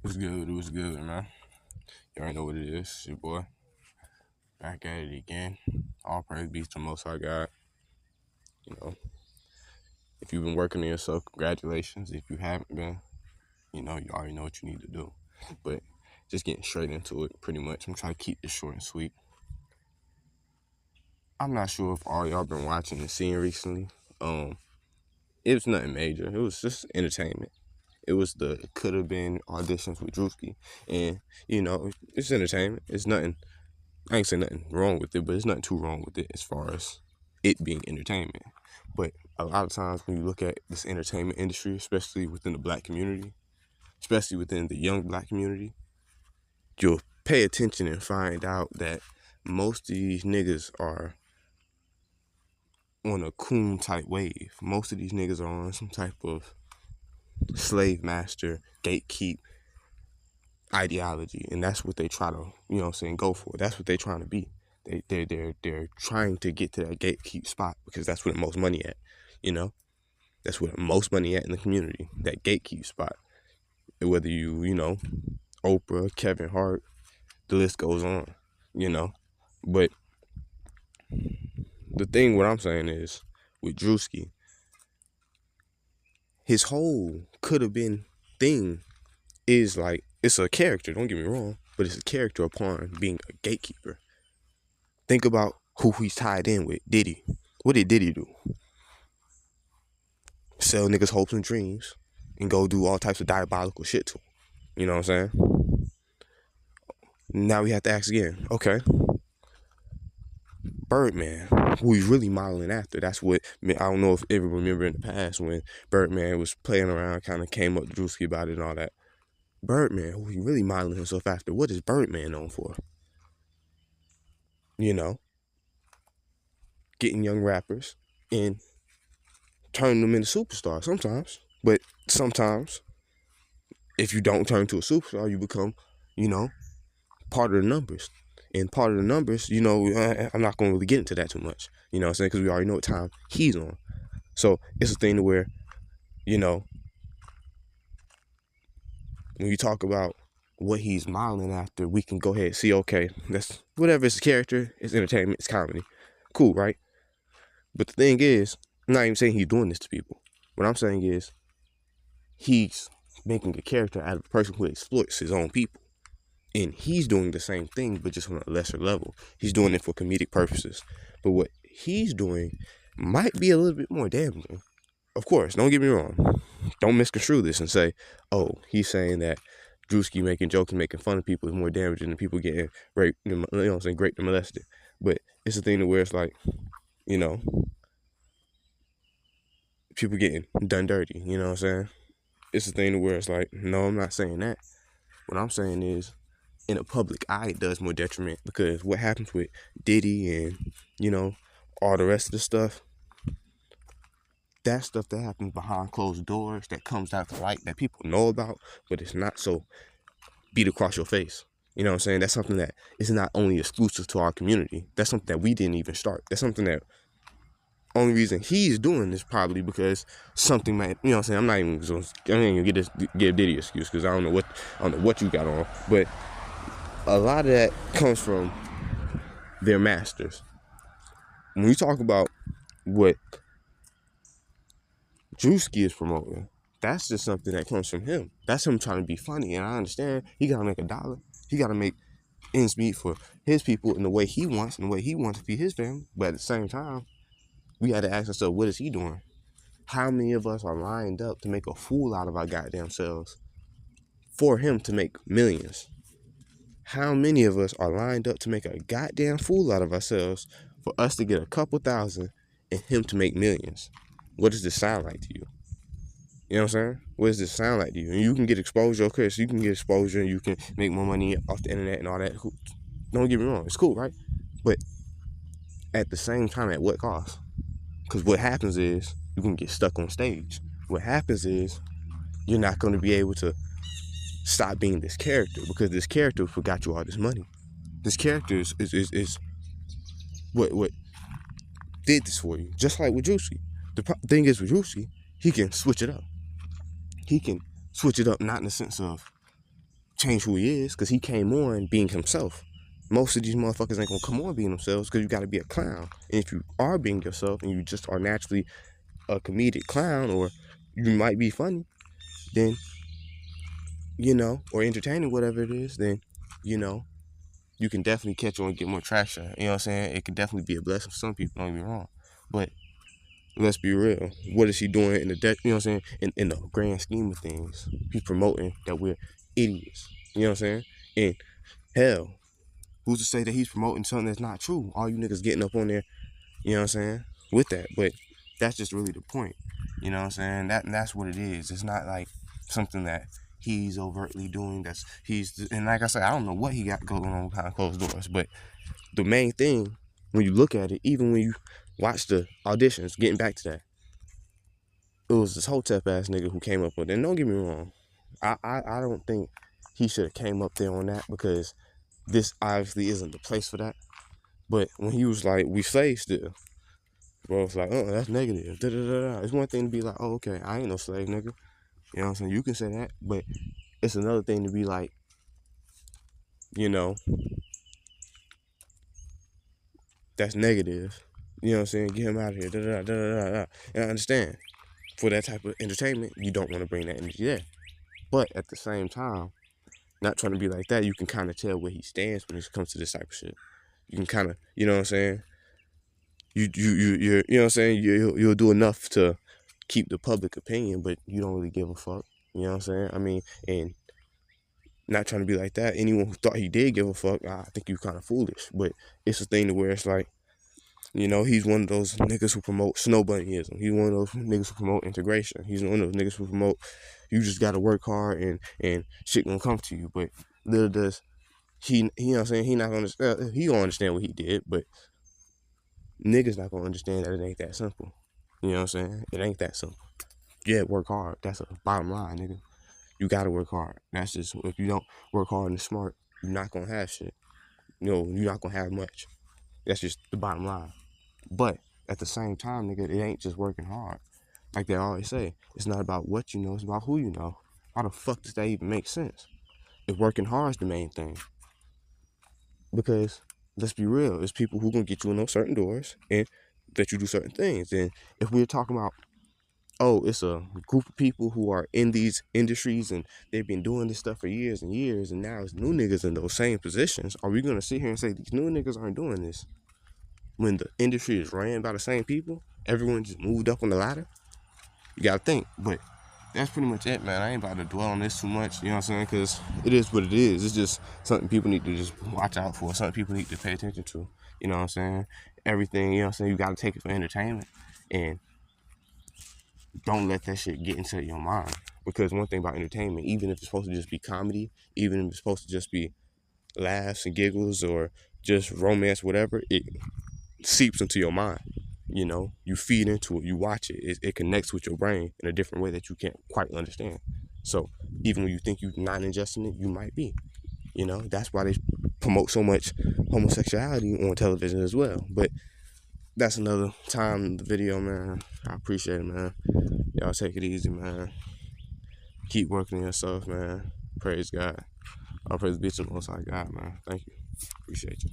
What's good? What's good, man? You already know what it is. It's your boy. Back at it again. All praise be to the Most High God. You know, if you've been working on yourself, congratulations. If you haven't been, you already know what you need to do. But just getting straight into it, pretty much. I'm trying to keep this short and sweet. I'm not sure if all y'all been watching and seeing recently. It was nothing major. It was just entertainment. It was the could have been auditions with Druski, and it's entertainment. It's nothing. I ain't saying nothing wrong with it, but there's nothing too wrong with it as far as it being entertainment. But a lot of times when you look at this entertainment industry, especially within the black community, especially within the young black community, you'll pay attention and find out that most of these niggas are on a coon type wave. Most of these niggas are on some type of slave master, gatekeep ideology, and that's what they try to, go for. That's what they're trying to be. They're trying to get to that gatekeep spot because that's where the most money at, That's where the most money at in the community, that gatekeep spot. Whether Oprah, Kevin Hart, the list goes on, But the thing, what I'm saying is, with Druski, his whole could have been thing is like, it's a character, don't get me wrong, but it's a character upon being a gatekeeper. Think about who he's tied in with, Diddy. What did Diddy do? Sell niggas hopes and dreams and go do all types of diabolical shit to them. You know what I'm saying? Now we have to ask again, okay, Birdman, who he's really modeling after. That's what, I don't know if ever remember in the past when Birdman was playing around, kind of came up to Druski about it and all that. Birdman, who he really modeling himself after. What is Birdman known for? Getting young rappers and turning them into superstars sometimes. But sometimes, if you don't turn to a superstar, you become, part of the numbers. And part of the numbers, I'm not going to really get into that too much. You know what I'm saying? Because we already know what time he's on. So it's a thing to where, when you talk about what he's modeling after, we can go ahead and see, okay, that's whatever, it's a character, it's entertainment, it's comedy. Cool, right? But the thing is, I'm not even saying he's doing this to people. What I'm saying is, he's making a character out of a person who exploits his own people. And he's doing the same thing, but just on a lesser level. He's doing it for comedic purposes. But what he's doing might be a little bit more damaging. Of course, don't get me wrong. Don't misconstrue this and say, oh, he's saying that Druski making jokes and making fun of people is more damaging than people getting raped, raped and molested. But it's a thing to where it's like, people getting done dirty, you know what I'm saying? It's a thing to where it's like, no, I'm not saying that. What I'm saying is, in a public eye, it does more detriment, because what happens with Diddy and, all the rest of the stuff, that stuff that happens behind closed doors, that comes out to light, that people know about, but it's not so beat across your face. You know what I'm saying? That's something that is not only exclusive to our community. That's something that we didn't even start. That's something that only reason he's doing this probably because something might, you know what I'm saying? I'm not even gonna give Diddy an excuse, because I don't know what you got on, but a lot of that comes from their masters. When we talk about what Druski is promoting, that's just something that comes from him. That's him trying to be funny, and I understand he gotta make $1. He gotta make ends meet for his people in the way he wants, and the way he wants to feed his family. But at the same time, we had to ask ourselves, what is he doing? How many of us are lined up to make a fool out of our goddamn selves for him to make millions? How many of us are lined up to make a goddamn fool out of ourselves for us to get a couple thousand and him to make millions? What does this sound like to you? You know what I'm saying? What does this sound like to you? And you can get exposure, okay, so you can get exposure and you can make more money off the internet and all that. Don't get me wrong, it's cool, right? But at the same time, at what cost? Because what happens is, you can get stuck on stage. What happens is, you're not going to be able to stop being this character, because this character forgot you all this money. This character is what did this for you. Just like with Druski. The thing is with Druski, he can switch it up. He can switch it up, not in the sense of change who he is, because he came on being himself. Most of these motherfuckers ain't gonna come on being themselves because you gotta be a clown. And if you are being yourself and you just are naturally a comedic clown, or you might be funny, then, you know, or entertaining, whatever it is, then, you know, you can definitely catch on and get more traction. You know what I'm saying? It can definitely be a blessing for some people, don't get me wrong. But let's be real. What is he doing in the you know what I'm saying? In the grand scheme of things, he's promoting that we're idiots. You know what I'm saying? And hell, who's to say that he's promoting something that's not true? All you niggas getting up on there, you know what I'm saying, with that. But that's just really the point. You know what I'm saying? That's what it is. It's not like something that he's overtly doing. And like I said, I don't know what he got going on behind closed doors. But the main thing, when you look at it, even when you watch the auditions, getting back to that, it was this Hotep ass nigga who came up with it. And don't get me wrong, I don't think he should have came up there on that, because this obviously isn't the place for that. But when he was like, we slave still, bro, it's like, that's negative. Da, da, da, da. It's one thing to be like, oh, okay, I ain't no slave nigga. You know what I'm saying? You can say that, but it's another thing to be like, you know, that's negative. You know what I'm saying? Get him out of here. Da, da, da, da, da, da. And I understand, for that type of entertainment, you don't want to bring that energy there. But at the same time, not trying to be like that, you can kind of tell where he stands when it comes to this type of shit. You can kind of, you know what I'm saying? You know what I'm saying? You'll do enough to keep the public opinion, but you don't really give a fuck. You know what I'm saying? I mean, and not trying to be like that. Anyone who thought he did give a fuck, I think you kind of foolish. But it's a thing to where it's like, you know, he's one of those niggas who promote snow bunnyism. He's one of those niggas who promote integration. He's one of those niggas who promote, you just gotta work hard and shit gonna come to you. But little does he, you know what I'm saying? He not gonna, he gonna understand what he did, but niggas not gonna understand that it ain't that simple. You know what I'm saying? It ain't that simple. Yeah, work hard. That's a bottom line, nigga. You gotta work hard. That's just, if you don't work hard and smart, you're not gonna have shit. You know, you're not gonna have much. That's just the bottom line. But at the same time, nigga, it ain't just working hard. Like they always say, it's not about what you know, it's about who you know. How the fuck does that even make sense? If working hard is the main thing. Because let's be real, there's people who gonna get you in those certain doors and that you do certain things. And if we're talking about, oh, it's a group of people who are in these industries and they've been doing this stuff for years and years, and now it's new niggas in those same positions, are we gonna sit here and say these new niggas aren't doing this when the industry is ran by the same people? Everyone just moved up on the ladder? You gotta think. But that's pretty much it, man. I ain't about to dwell on this too much, you know what I'm saying? Because it is what it is. It's just something people need to just watch out for, something people need to pay attention to, you know what I'm saying? Everything, you know what I'm saying, you gotta take it for entertainment, and don't let that shit get into your mind. Because one thing about entertainment, even if it's supposed to just be comedy, even if it's supposed to just be laughs and giggles or just romance, whatever, it seeps into your mind. You know, you feed into it, you watch it, it connects with your brain in a different way that you can't quite understand. So even when you think you're not ingesting it, you might be. You know, that's why they promote so much homosexuality on television as well. But that's another time in the video, man. I appreciate it, man. Y'all take it easy, man. Keep working on yourself, man. Praise God. All praise be to the Most High God, man. Thank you. Appreciate you.